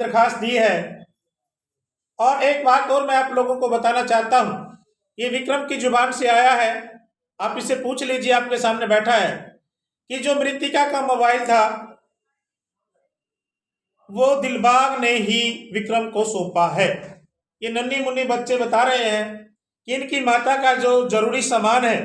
दरखास्त दी है। और एक बात और मैं आप लोगों को बताना चाहता हूं, ये विक्रम की जुबान से आया है, आप इससे पूछ लीजिए, आपके सामने बैठा है, कि जो मृतिका का मोबाइल था वो दिलबाग ने ही विक्रम को सौंपा है। ये नन्ही मुन्नी बच्चे बता रहे हैं कि इनकी माता का जो जरूरी सामान है,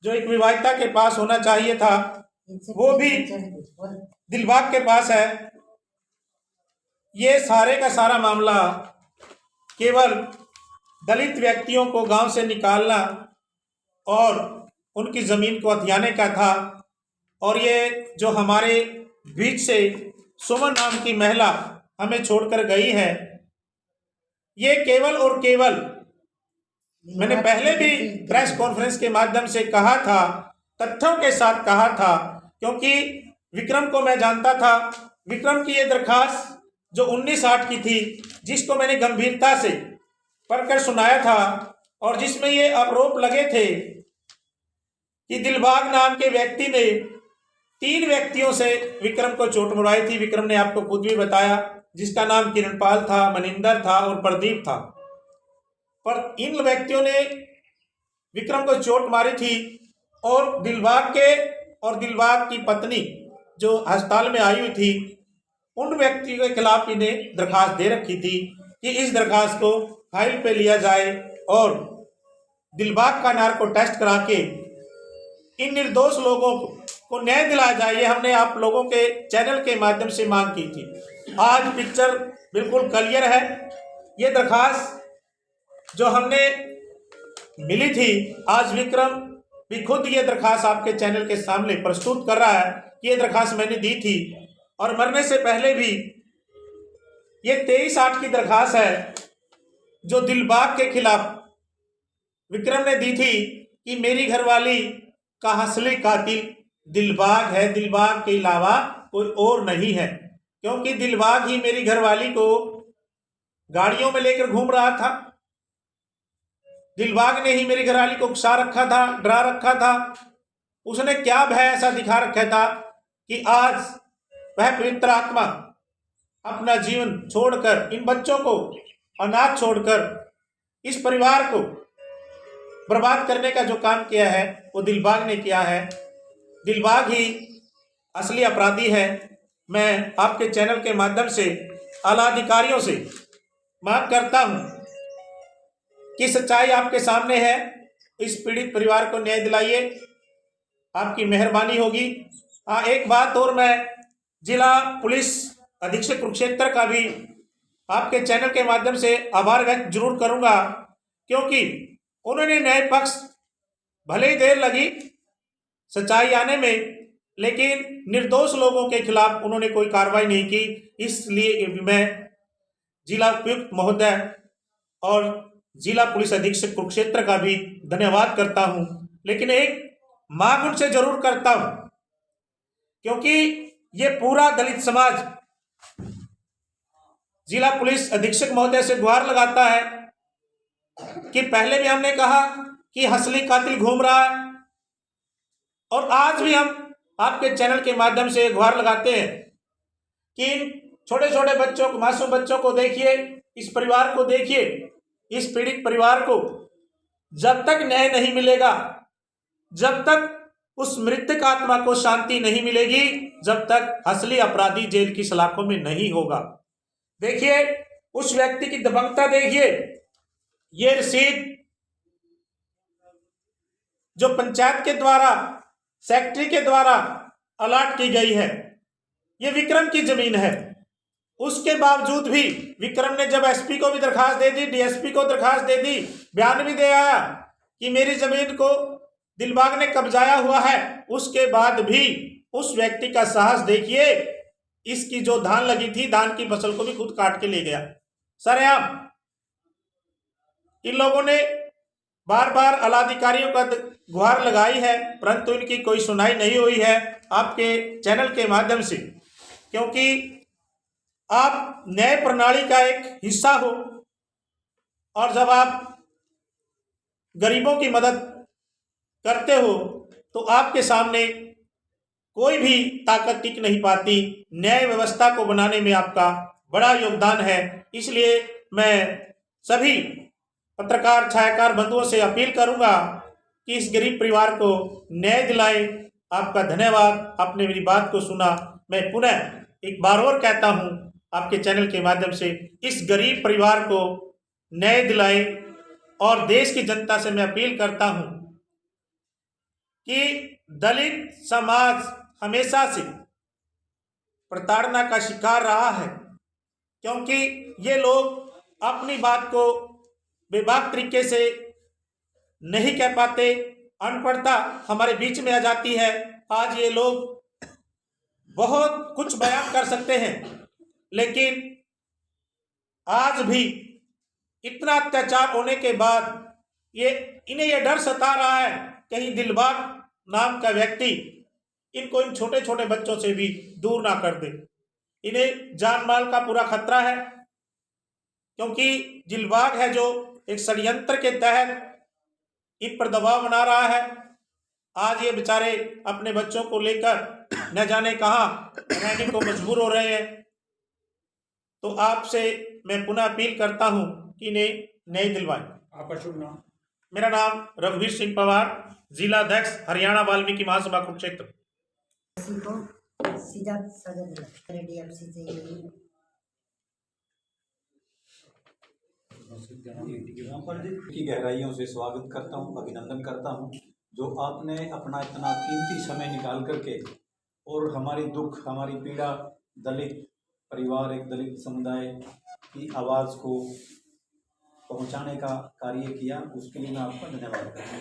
जो एक विवाहिता के पास होना चाहिए था, वो भी दिलबाग के पास है। ये सारे का सारा मामला केवल दलित व्यक्तियों को गांव से निकालना और उनकी ज़मीन को हथियाने का था। और ये जो हमारे बीच से सुमन नाम की महिला हमें छोड़कर गई है, ये केवल और केवल, मैंने पहले भी प्रेस कॉन्फ्रेंस के माध्यम से कहा था, तथ्यों के साथ कहा था, क्योंकि विक्रम को मैं जानता था। विक्रम की ये दरखास्त जो 19/8 की थी, जिसको मैंने गंभीरता से पढ़कर सुनाया था और जिसमें ये आरोप लगे थे कि दिलबाग नाम के व्यक्ति ने 3 व्यक्तियों से विक्रम को चोट मरवाई थी। विक्रम ने आपको खुद भी बताया, जिसका नाम किरणपाल था, मनिंदर था और प्रदीप था। पर इन व्यक्तियों ने विक्रम को चोट मारी थी और दिलबाग की पत्नी जो अस्पताल में आई हुई थी, उन व्यक्तियों के खिलाफ इन्हें दरखास्त दे रखी थी कि इस दरखास्त को फाइल पे लिया जाए और दिलबाग का नार्को टेस्ट करा के इन निर्दोष लोगों को न्याय दिलाया जाए। ये हमने आप लोगों के चैनल के माध्यम से मांग की थी। आज पिक्चर बिल्कुल क्लियर है। ये दरखास्त जो हमने मिली थी, आज विक्रम भी खुद ये दरखास्त आपके चैनल के सामने प्रस्तुत कर रहा है कि ये दरखास्त मैंने दी थी। और मरने से पहले भी ये 23/8 की दरखास्त है जो दिलबाग के खिलाफ विक्रम ने दी थी कि मेरी घरवाली का असली कातिल दिलबाग है, दिलबाग के अलावा कोई और नहीं है, क्योंकि दिलबाग ही मेरी घरवाली को गाड़ियों में लेकर घूम रहा था। दिलबाग ने ही मेरी घरवाली को उकसा रखा था, डरा रखा था। उसने क्या भय ऐसा दिखा रखा था कि आज वह पवित्र आत्मा अपना जीवन छोड़कर, इन बच्चों को अनाथ छोड़कर, इस परिवार को बर्बाद करने का जो काम किया है वो दिलबाग ने किया है। दिलबाग ही असली अपराधी है। मैं आपके चैनल के माध्यम से आला अधिकारियों से मांग करता हूं कि सच्चाई आपके सामने है, इस पीड़ित परिवार को न्याय दिलाइए, आपकी मेहरबानी होगी। एक बात और, मैं जिला पुलिस अधीक्षक कुरुक्षेत्र का भी आपके चैनल के माध्यम से आभार व्यक्त जरूर करूंगा, क्योंकि उन्होंने न्याय पक्ष, भले ही देर लगी सच्चाई आने में, लेकिन निर्दोष लोगों के खिलाफ उन्होंने कोई कार्रवाई नहीं की। इसलिए मैं जिला उपायुक्त महोदय और जिला पुलिस अधीक्षक कुरुक्षेत्र का भी धन्यवाद करता हूं। लेकिन एक मांग उनसे जरूर करता हूं, क्योंकि ये पूरा दलित समाज जिला पुलिस अधीक्षक महोदय से गुहार लगाता है कि पहले भी हमने कहा कि असली कातिल घूम रहा है, और आज भी हम आपके चैनल के माध्यम से गुहार लगाते हैं कि इन छोटे छोटे बच्चों को, मासूम बच्चों को देखिए, इस परिवार को देखिए, इस पीड़ित परिवार को जब तक न्याय नहीं मिलेगा, जब तक उस मृतक आत्मा को शांति नहीं मिलेगी, जब तक असली अपराधी जेल की सलाखों में नहीं होगा। देखिए उस व्यक्ति की दबंगता, देखिए ये रसीद जो पंचायत के द्वारा, सेक्रेटरी के द्वारा अलॉट की गई है, ये विक्रम की जमीन है। उसके बावजूद भी विक्रम ने जब एसपी को भी दरखास्त दे दी, डीएसपी को दरखास्त दे दी, बयान भी दे आया कि मेरी जमीन को दिलबाग ने कब्जाया हुआ है, उसके बाद भी उस व्यक्ति का साहस देखिए। इसकी जो धान लगी थी, धान की फसल को भी खुद काट के ले गया सरेआम। इन लोगों ने बार बार आलाधिकारियों का गुहार लगाई है, परंतु इनकी कोई सुनाई नहीं हुई है आपके चैनल के माध्यम से, क्योंकि आप न्याय प्रणाली का एक हिस्सा हो, और जब आप गरीबों की मदद करते हो तो आपके सामने कोई भी ताकत टिक नहीं पाती। न्याय व्यवस्था को बनाने में आपका बड़ा योगदान है। इसलिए मैं सभी पत्रकार छायाकार बंधुओं से अपील करूंगा कि इस गरीब परिवार को न्याय दिलाएं। आपका धन्यवाद, आपने मेरी बात को सुना। मैं पुनः एक बार और कहता हूं आपके चैनल के माध्यम से, इस गरीब परिवार को न्याय दिलाएं। और देश की जनता से मैं अपील करता हूं कि दलित समाज हमेशा से प्रताड़ना का शिकार रहा है, क्योंकि ये लोग अपनी बात को बेबाक तरीके से नहीं कह पाते। अनपढ़ता हमारे बीच में आ जाती है। आज ये लोग बहुत कुछ बयान कर सकते हैं, लेकिन आज भी इतना अत्याचार होने के बाद इन्हें ये डर सता रहा है, कहीं दिलबाग नाम का व्यक्ति इनको इन छोटे छोटे बच्चों से भी दूर ना कर दे। इन्हें जान माल का पूरा खतरा है, क्योंकि दिलबाग है जो एक षड्यंत्र के तहत इन पर दबाव बना रहा है। आज ये बेचारे अपने बच्चों को लेकर न जाने कहां रहने को मजबूर हो रहे हैं। तो आपसे मैं पुनः अपील करता हूं कि इन्हें न्याय दिलवाएं। आपका शुभ नाम? मेरा नाम रघुवीर सिंह पवार, जिला अध्यक्ष हरियाणा वाल्मीकि महासभा कुरुक्षेत्र। सीधा सदर डीएफसी से की गहराइयों से स्वागत करता हूं, अभिनंदन करता हूं जो आपने अपना इतना कीमती समय निकाल करके और हमारी दुख, हमारी पीड़ा, दलित परिवार, एक दलित समुदाय की आवाज़ को पहुंचाने का कार्य किया, उसके लिए मैं आपका धन्यवाद करता हूँ।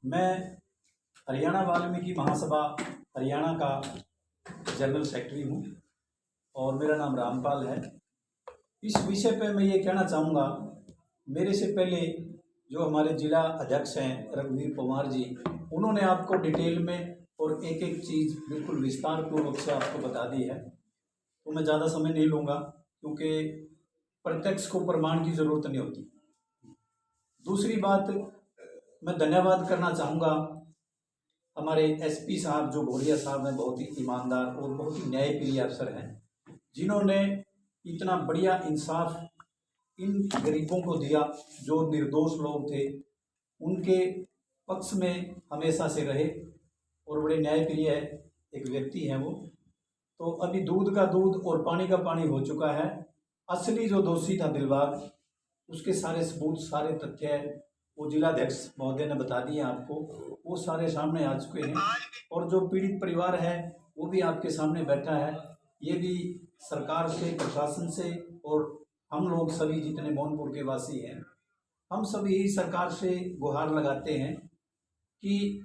मैं हरियाणा वाल्मीकि महासभा हरियाणा का जनरल सेक्रेटरी हूँ और मेरा नाम रामपाल है। इस विषय पे मैं ये कहना चाहूँगा, मेरे से पहले जो हमारे जिला अध्यक्ष हैं रघुवीर पवार जी, उन्होंने आपको डिटेल में और एक एक चीज़ बिल्कुल विस्तार पूर्वक से आपको बता दी है, तो मैं ज़्यादा समय नहीं लूँगा, क्योंकि प्रत्यक्ष को प्रमाण की ज़रूरत नहीं होती। दूसरी बात, मैं धन्यवाद करना चाहूँगा हमारे एसपी साहब जो भोरिया साहब हैं, बहुत ही ईमानदार और बहुत ही न्यायप्रिय अफसर हैं, जिन्होंने इतना बढ़िया इंसाफ इन गरीबों को दिया जो निर्दोष लोग थे, उनके पक्ष में हमेशा से रहे और बड़े न्यायप्रिय एक व्यक्ति हैं वो। तो अभी दूध का दूध और पानी का पानी हो चुका है। असली जो दोषी था दिलबाग, उसके सारे सबूत, सारे तथ्य वो जिलाध्यक्ष महोदय ने बता दिए आपको, वो सारे सामने आ चुके हैं। और जो पीड़ित परिवार है वो भी आपके सामने बैठा है। ये भी सरकार से, प्रशासन से और हम लोग सभी जितने मौनपुर के वासी हैं, हम सभी ही सरकार से गुहार लगाते हैं कि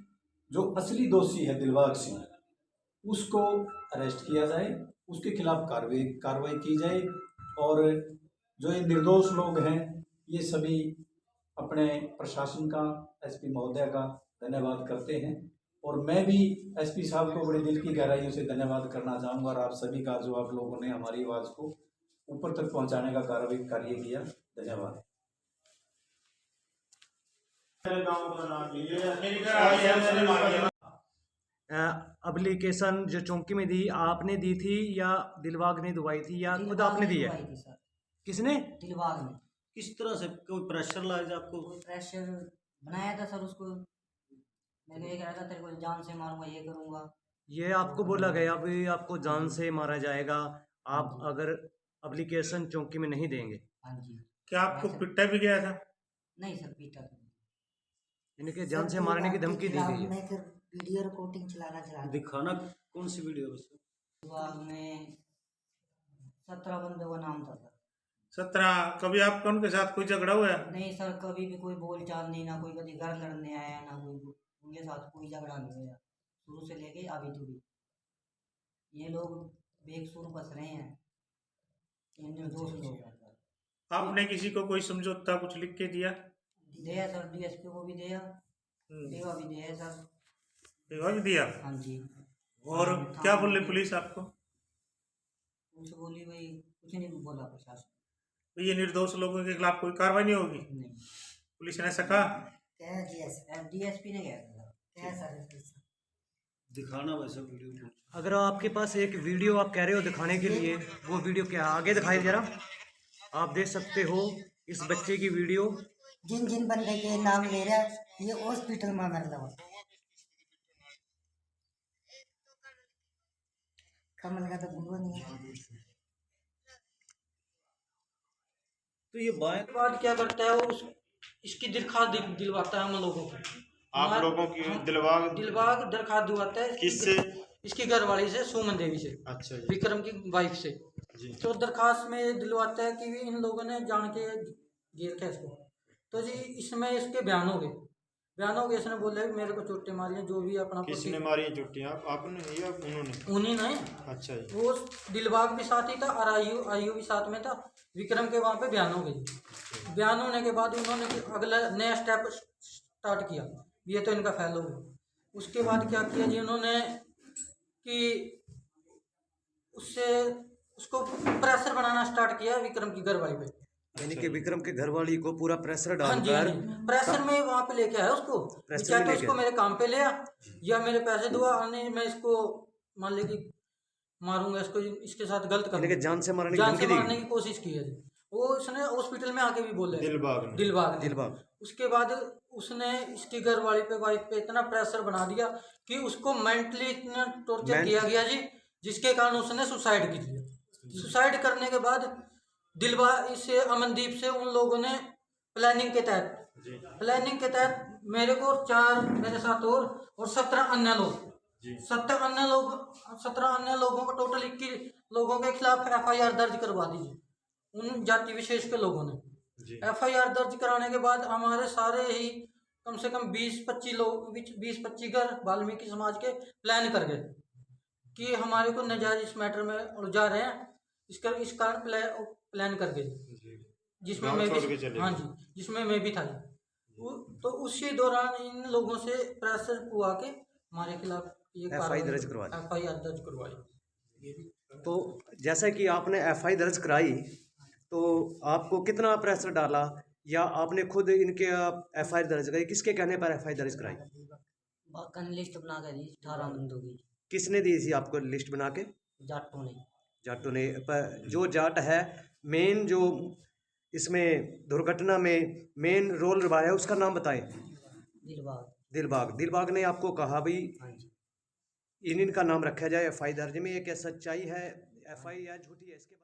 जो असली दोषी है दिलबाग सिंह, उसको अरेस्ट किया जाए, उसके खिलाफ कार्रवाई की जाए। और जो ये निर्दोष लोग हैं, ये सभी अपने प्रशासन का, एसपी महोदय का धन्यवाद करते हैं। और मैं भी एसपी साहब को बड़े दिल की गहराइयों से धन्यवाद करना चाहूँगा, और आप सभी का जो आप लोगों ने हमारी आवाज़ को ऊपर तक पहुँचाने का कार्य किया। धन्यवाद। एप्लीकेशन जो चौकी में दी, आपने दी थी या दिलबाग ने दवाई थी या खुद आपने दी है? किसने? दिलबाग ने। किस तरह से? कोई प्रेशर लाया आपको? प्रेशर बनाया था सर उसको। मैं ये कह रहा था तेरे को जान से मारूंगा, ये करूंगा। ये आपको बोला गया अभी आपको जान से मारा जाएगा आप अगर एप्लीकेशन चौकी में नहीं देंगे? हाँ जी। क्या आपको पिटा भी गया था? नहीं सर, पीटा तो यानी कि जान से मारने की धमकी दी गई है। मैं फिर वीडियो रिकॉर्डिंग चला दिखाना कौन सी वीडियो? दिलबाग में 17 बंदों का नाम था सर। 17? कभी आपका उनके साथ कोई झगड़ा हुआ है? नहीं सर, कभी भी कोई बोलचाल नहीं, ना कोई कभी घर लड़ने आया, ना कोई उनके साथ कोई झगड़ा नहीं हुआ शुरू से लेके अभी तक भी। ये लोग बेकसूर बस रहे हैं, ये निर्दोष लोग हैं सर। आपने किसी को कोई समझौता कुछ लिख के दिया? दिया सर, डीएसपी को भी दिया, देवा भी दिया सर। देवा भी दिया? हाँ जी। और क्या बोले पुलिस आपको? पुलिस बोली भाई कुछ नहीं बोला प्रशासन। ये निर्दोष लोगों के खिलाफ कोई कार्रवाई नहीं होगी? नहीं। पुलिस ने ऐसा कहा? डीएसपी ने कहा सर। दिखाना वैसे वीडियो। अगर आपके पास एक वीडियो आप कह रहे हो दिखाने के लिए, वो वीडियो क्या आगे दिखाए जरा। आप देख सकते हो इस बच्चे की वीडियो। जिन जिन बंदे के नाम ले रहा है ये हॉस्पिटल में मर रहा कमल का तो गुरु नहीं है। तो ये बाद क्या करता है वो इसकी दरखास्त दिलवाता है हम लोगों को। आप लोगों की दिलबाग दरखास्त दिलवाता है किससे? इसकी घरवाली से, सुमन देवी से, अच्छा जी। विक्रम की वाइफ से जी। तो दरखास्त में दिलवाता है कि इन लोगों ने जान के गिर के इसको। तो जी इसमें इसके बयान हो गए, इसने बोले मेरे को चोटें मारी हैं, जो भी अपना किसने मारी है चुट्टियाँ, आपने या उन्होंने? उन्हीं ने। अच्छा जी। वो दिलबाग भी साथ ही था और आयु भी साथ में था। विक्रम के वहाँ पे बयान हो गई। बयान होने के बाद उन्होंने अगला नया स्टेप स्टार्ट किया, ये तो इनका फैल हो गया। उसके बाद क्या किया जी उन्होंने कि उसको प्रेशर बनाना स्टार्ट किया विक्रम की घरवाली पे। यानी कि विक्रम के घरवाली को पूरा प्रेशर हाँ जी, हाँ डालकर जी। प्रेशर में वहाँ पे लेके आया उसको, प्रेशर चाहे में तो लेके इसको मेरे काम पे ले आ या मेरे पैसे दो, नहीं मैं इसको मान ले कि मारूंगा इसको, इसके साथ गलत यानी कि करूंगा, जान से मारने की जान धमकी से दी। मारने की कोशिश की है जी। वो इसने हॉस्पिटल में आके भी बोले दिलबाग ने। दिलबाग। उसके बाद उसने इसकी घरवाली पे, वाइफ पे इतना प्रेशर बना दिया कि उसको मेंटली इतना टॉर्चर किया गया जी, जिसके कारण उसने सुसाइड की थी। सुसाइड करने के बाद दिलबाग से, अमनदीप से उन लोगों ने प्लानिंग के तहत मेरे को 4 मेरे साथ और 17 अन्य लोग, 17 अन्य लोगों को, टोटल 21 लोगों के खिलाफ FIR दर्ज करवा दीजिए। उन जाति विशेष के लोगों ने FIR दर्ज कराने के बाद हमारे सारे ही कम से कम 20-25 लोग, 20-25 घर वाल्मीकि समाज के प्लान कर गए कि हमारे को नाजायज इस मैटर में उलझा रहे हैं, इस कारण प्लान कर गए, जिसमें मैं भी, हाँ जी, जिसमें मैं भी था। तो उसी दौरान इन लोगों से प्रेशर हुआ के हमारे खिलाफ ये FIR दर्ज करवाई। तो जैसा कि आपने FIR दर्ज कराई, तो आपको कितना प्रेशर डाला या आपने खुद इनके FIR दर्ज कराई? किसके कहने पर FIR दर्ज कराई? लिस्ट बना कर दी 18 बंदों की। किसने दी थी आपको लिस्ट बना के? जाटों ने। पर जो जाट है मेन, जो इसमें दुर्घटना में मेन रोल निभाया है, उसका नाम बताएं। दिलबाग ने आपको कहा भाई इनका नाम रखा जाए FIR दर्ज में। ये क्या सच्चाई है, FIR या झूठी है, इसके